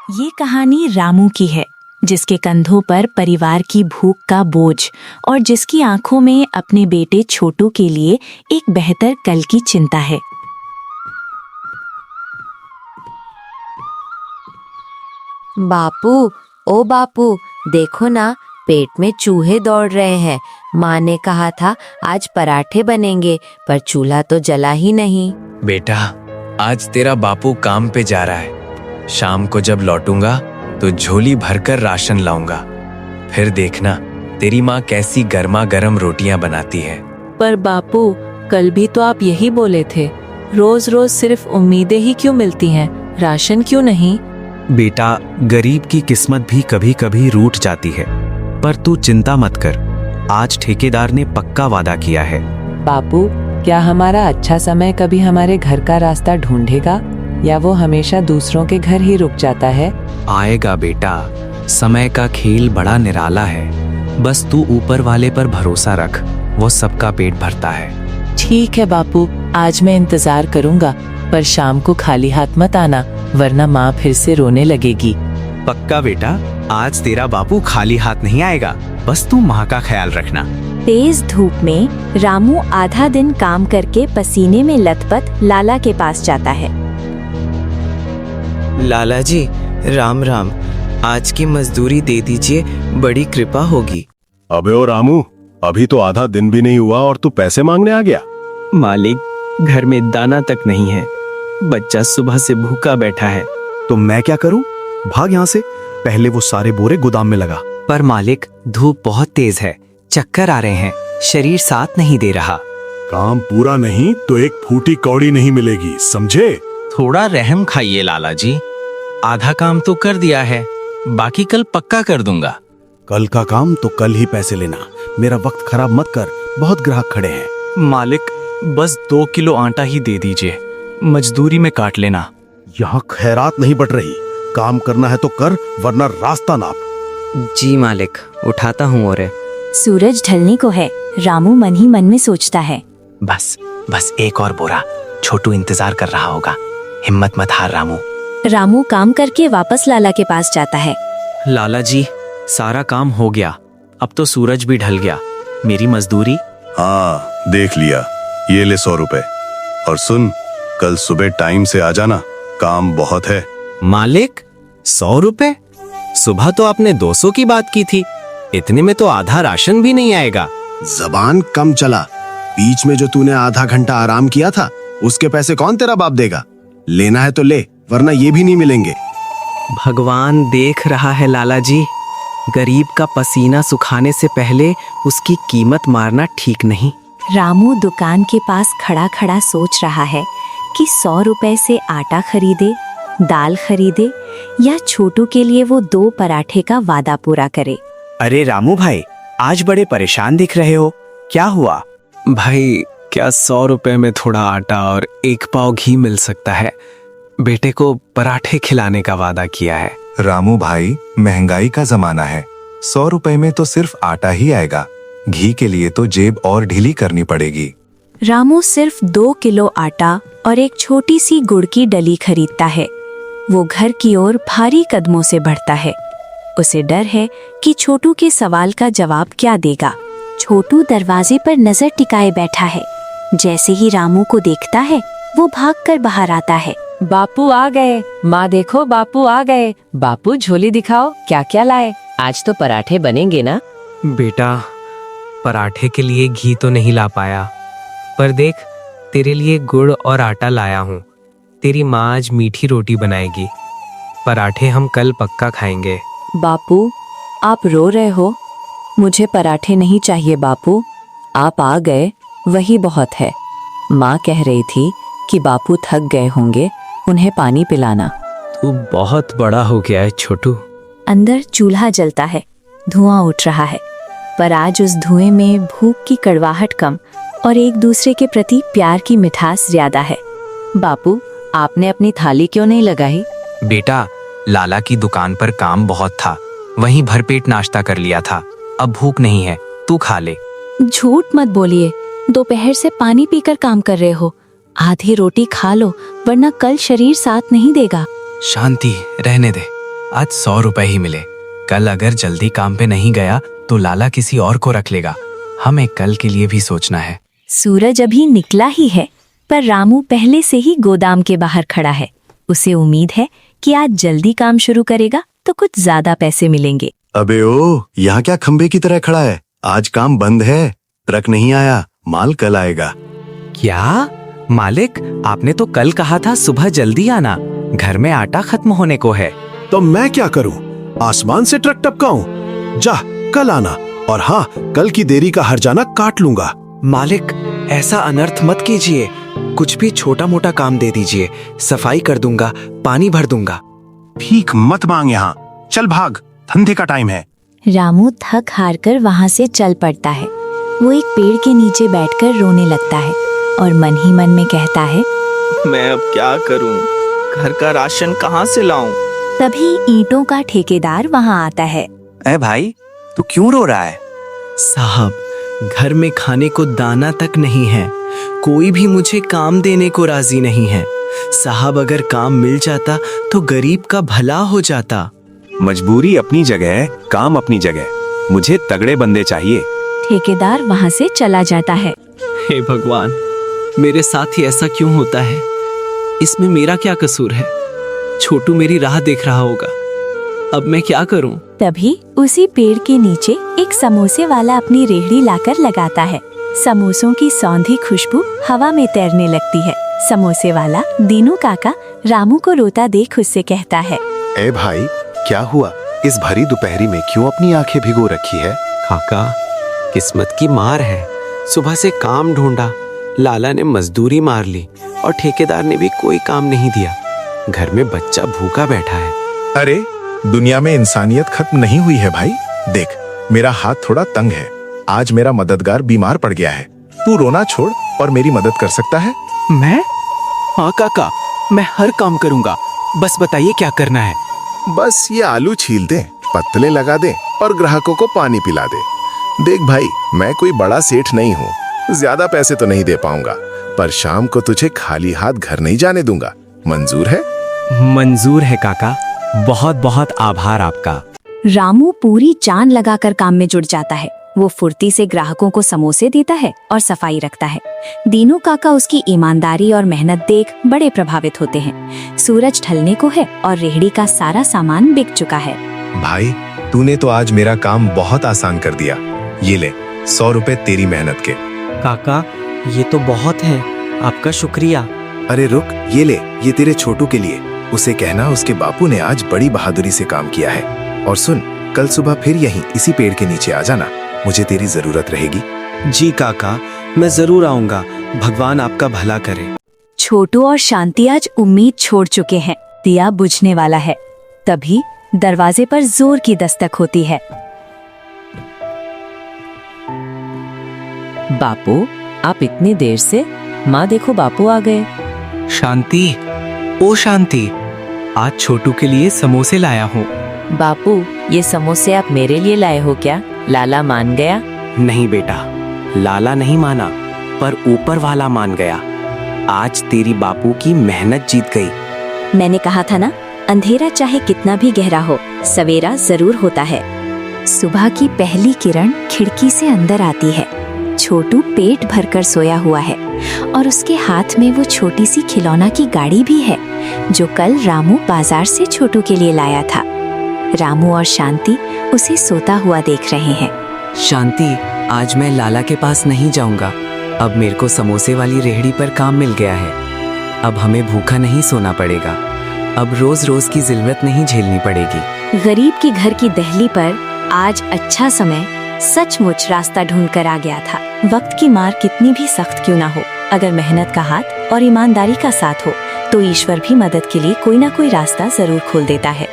ये कहानी रामू की है, जिसके कंधों पर परिवार की भूख का बोझ और जिसकी आंखों में अपने बेटे छोटू के लिए एक बेहतर कल की चिंता है। बापू, ओ बापू, देखो ना, पेट में चूहे दौड़ रहे हैं। माँ ने कहा था आज पराठे बनेंगे, पर चूल्हा तो जला ही नहीं। बेटा, आज तेरा बापू काम पे जा रहा है। शाम को जब लौटूंगा तो झोली भरकर राशन लाऊंगा। फिर देखना तेरी माँ कैसी गर्मा गर्म रोटियां बनाती है। पर बापू, कल भी तो आप यही बोले थे, रोज रोज सिर्फ उम्मीदें ही क्यों मिलती हैं, राशन क्यों नहीं? बेटा, गरीब की किस्मत भी कभी कभी रूठ जाती है, पर तू चिंता मत कर। आज ठेकेदार ने पक्का वादा किया है। बापू, क्या हमारा अच्छा समय कभी हमारे घर का रास्ता ढूंढेगा, या वो हमेशा दूसरों के घर ही रुक जाता है? आएगा बेटा, समय का खेल बड़ा निराला है। बस तू ऊपर वाले पर भरोसा रख, वो सबका पेट भरता है। ठीक है बापू, आज मैं इंतजार करूंगा, पर शाम को खाली हाथ मत आना, वरना माँ फिर से रोने लगेगी। पक्का बेटा, आज तेरा बापू खाली हाथ नहीं आएगा, बस तू माँ का ख्याल रखना। तेज धूप में रामू आधा दिन काम करके पसीने में लथपथ लाला के पास जाता है। लाला जी, राम राम। आज की मजदूरी दे दीजिए, बड़ी कृपा होगी। अबे ओ रामू, अभी तो आधा दिन भी नहीं हुआ और तू पैसे मांगने आ गया? मालिक, घर में दाना तक नहीं है, बच्चा सुबह से भूखा बैठा है। तो मैं क्या करूं? भाग यहाँ से, पहले वो सारे बोरे गोदाम में लगा। पर मालिक, धूप बहुत तेज है, चक्कर आ रहे हैं, शरीर साथ नहीं दे रहा। काम पूरा नहीं तो एक फूटी कौड़ी नहीं मिलेगी, समझे? थोड़ा रहम खाइए लाला जी, आधा काम तो कर दिया है, बाकी कल पक्का कर दूंगा। कल का काम तो कल ही पैसे लेना, मेरा वक्त खराब मत कर, बहुत ग्राहक खड़े हैं। मालिक, बस 2 किलो आटा ही दे दीजिए, मजदूरी में काट लेना। यहाँ खैरात नहीं बट रही, काम करना है तो कर, वरना रास्ता नाप। जी मालिक, उठाता हूँ। और सूरज ढलने को है, रामू मन ही मन में सोचता है। बस एक और बोरा, छोटू इंतजार कर रहा होगा। हिम्मत मत हार रामू। रामू काम करके वापस लाला के पास जाता है। लाला जी, सारा काम हो गया, अब तो सूरज भी ढल गया। मेरी मजदूरी? हाँ, देख लिया, ये ले 100 रुपए। और सुन, कल सुबह टाइम से आ जाना, काम बहुत है। मालिक, 100 रुपए? सुबह तो आपने 200 की बात की थी, इतने में तो आधा राशन भी नहीं आएगा। जबान कम चला, बीच में जो तूने आधा घंटा आराम किया था, उसके पैसे कौन तेरा बाप देगा? लेना है तो ले, वरना ये भी नहीं मिलेंगे। भगवान देख रहा है लाला जी, गरीब का पसीना सुखाने से पहले उसकी कीमत मारना ठीक नहीं। रामू दुकान के पास खड़ा खड़ा सोच रहा है कि 100 रुपए से आटा खरीदे, दाल खरीदे, या छोटू के लिए वो 2 पराठे का वादा पूरा करे। अरे रामू भाई, आज बड़े परेशान दिख रहे हो, क्या हुआ? भाई, क्या 100 रुपए में थोड़ा आटा और 1 पाव घी मिल सकता है? बेटे को पराठे खिलाने का वादा किया है। रामू भाई, महंगाई का जमाना है, 100 रुपए में तो सिर्फ आटा ही आएगा, घी के लिए तो जेब और ढीली करनी पड़ेगी। रामू सिर्फ 2 किलो आटा और एक छोटी सी गुड़ की डली खरीदता है। वो घर की ओर भारी कदमों से बढ़ता है। उसे डर है कि छोटू के सवाल का जवाब क्या देगा। छोटू दरवाजे पर नजर टिकाए बैठा है। जैसे ही रामू को देखता है, वो भागकर बाहर आता है। बापू आ गए, माँ देखो बापू आ गए। बापू, झोली दिखाओ, क्या क्या लाए? आज तो पराठे बनेंगे ना? बेटा, पराठे के लिए घी तो नहीं ला पाया, पर देख, तेरे लिए गुड़ और आटा लाया हूँ। तेरी माँ आज मीठी रोटी बनाएगी, पराठे हम कल पक्का खाएंगे। बापू, आप रो रहे हो? मुझे पराठे नहीं चाहिए बापू, आप आ गए वही बहुत है। माँ कह रही थी कि बापू थक गए होंगे, उन्हें पानी पिलाना। तू बहुत बड़ा हो गया है छोटू। अंदर चूल्हा जलता है, धुआं उठ रहा है, पर आज उस धुएं में भूख की कड़वाहट कम और एक दूसरे के प्रति प्यार की मिठास ज्यादा है। बापू, आपने अपनी थाली क्यों नहीं लगाई? बेटा, लाला की दुकान पर काम बहुत था, वहीं भरपेट नाश्ता कर लिया था, अब भूख नहीं है, तू खा ले। झूठ मत बोलिए, दोपहर से पानी पीकर काम कर रहे हो। आधी रोटी खा लो, वरना कल शरीर साथ नहीं देगा। शांति, रहने दे। आज 100 रुपए ही मिले। कल अगर जल्दी काम पे नहीं गया तो लाला किसी और को रख लेगा। हमें कल के लिए भी सोचना है। सूरज अभी निकला ही है, पर रामू पहले से ही गोदाम के बाहर खड़ा है। उसे उम्मीद है कि आज जल्दी काम शुरू करेगा तो कुछ ज्यादा पैसे मिलेंगे। अबे ओ, यहाँ क्या खंबे की तरह खड़ा है? आज काम बंद है, ट्रक नहीं आया, माल कल आएगा। क्या मालिक, आपने तो कल कहा था सुबह जल्दी आना, घर में आटा खत्म होने को है। तो मैं क्या करूं? आसमान से ट्रक टपकाऊं? जा, कल आना, और हाँ, कल की देरी का हर्जाना काट लूंगा। मालिक, ऐसा अनर्थ मत कीजिए। कुछ भी छोटा मोटा काम दे दीजिए, सफाई कर दूंगा, पानी भर दूंगा। भीख मत मांग यहाँ, चल भाग, धंधे का टाइम है। रामू थक हार कर वहाँ से चल पड़ता है। वो एक पेड़ के नीचे बैठकर रोने लगता है और मन ही मन में कहता है, मैं अब क्या करूं? घर का राशन कहाँ से लाऊं? तभी ईंटों का ठेकेदार वहाँ आता है। ए भाई, तू क्यों रो रहा है? साहब, घर में खाने को दाना तक नहीं है। कोई भी मुझे काम देने को राजी नहीं है। साहब, अगर काम मिल जाता तो गरीब का भला हो जाता। मजबूरी अपनी जगह, काम अपनी जगह। मुझे तगड़े बंदे चाहिए। ठेकेदार वहाँ से चला जाता है। हे भगवान, मेरे साथ ही ऐसा क्यों होता है? इसमें मेरा क्या कसूर है? छोटू मेरी राह देख रहा होगा। अब मैं क्या करूं? तभी उसी पेड़ के नीचे एक समोसे वाला अपनी रेहड़ी लाकर लगाता है। समोसों की सौंधी खुशबू हवा में तैरने लगती है। समोसे वाला दीनू काका रामू को रोता देख उससे कहता है, ए भाई, क्या हुआ? इस भरी दोपहरी में क्यों अपनी आंखें भिगो रखी है? काका, किस्मत की मार है। सुबह से काम ढूंढा, लाला ने मजदूरी मार ली और ठेकेदार ने भी कोई काम नहीं दिया। घर में बच्चा भूखा बैठा है। अरे, दुनिया में इंसानियत खत्म नहीं हुई है भाई। देख, मेरा हाथ थोड़ा तंग है। आज मेरा मददगार बीमार पड़ गया है। तू रोना छोड़ और मेरी मदद कर सकता है? मैं? हाँ काका, मैं हर काम करूंगा। बस बताइए क्या करना है। बस ये आलू छील दे, पत्तले लगा दे और ग्राहकों को पानी पिला दे। देख भाई, मैं कोई बड़ा सेठ नहीं हूँ, ज्यादा पैसे तो नहीं दे पाऊंगा, पर शाम को तुझे खाली हाथ घर नहीं जाने दूंगा। मंजूर है? मंजूर है काका, बहुत बहुत आभार आपका। रामू पूरी जान लगाकर काम में जुट जाता है। वो फुर्ती से ग्राहकों को समोसे देता है और सफाई रखता है। दीनू काका उसकी ईमानदारी और मेहनत देख बड़े प्रभावित होते हैं। सूरज ढलने को है और रेहड़ी का सारा सामान बिक चुका है। भाई, तूने तो आज मेरा काम बहुत आसान कर दिया। ये ले, 100 रुपए तेरी मेहनत के। काका, ये तो बहुत है, आपका शुक्रिया। अरे रुक, ये ले, ये तेरे छोटू के लिए। उसे कहना उसके बापू ने आज बड़ी बहादुरी से काम किया है। और सुन, कल सुबह फिर यहीं इसी पेड़ के नीचे आ जाना, मुझे तेरी जरूरत रहेगी। जी काका, मैं जरूर आऊंगा। भगवान आपका भला करे। छोटू और शांति आज उम्मीद छोड़ चुके हैं। दिया बुझने वाला है। तभी दरवाजे पर जोर की दस्तक होती है। बापू, आप इतनी देर से? माँ देखो, बापू आ गए। शांति, ओ शांति, आज छोटू के लिए समोसे लाया हूँ। बापू, ये समोसे आप मेरे लिए लाए हो क्या? लाला मान गया? नहीं बेटा, लाला नहीं माना, पर ऊपर वाला मान गया। आज तेरी बापू की मेहनत जीत गई। मैंने कहा था ना, अंधेरा चाहे कितना भी गहरा हो, सवेरा जरूर होता है। सुबह की पहली किरण खिड़की से अंदर आती है। छोटू पेट भरकर सोया हुआ है और उसके हाथ में वो छोटी सी खिलौना की गाड़ी भी है, जो कल रामू बाजार से छोटू के लिए लाया था। रामू और शांति उसे सोता हुआ देख रहे हैं। शांति, आज मैं लाला के पास नहीं जाऊंगा। अब मेरे को समोसे वाली रेहड़ी पर काम मिल गया है। अब हमें भूखा नहीं सोना पड़ेगा। अब रोज रोज की जिल्लत नहीं झेलनी पड़ेगी। गरीब के घर की दहली पर आज अच्छा समय सचमुच रास्ता ढूंढ कर आ गया था। वक्त की मार कितनी भी सख्त क्यों ना हो, अगर मेहनत का हाथ और ईमानदारी का साथ हो तो ईश्वर भी मदद के लिए कोई ना कोई रास्ता जरूर खोल देता है।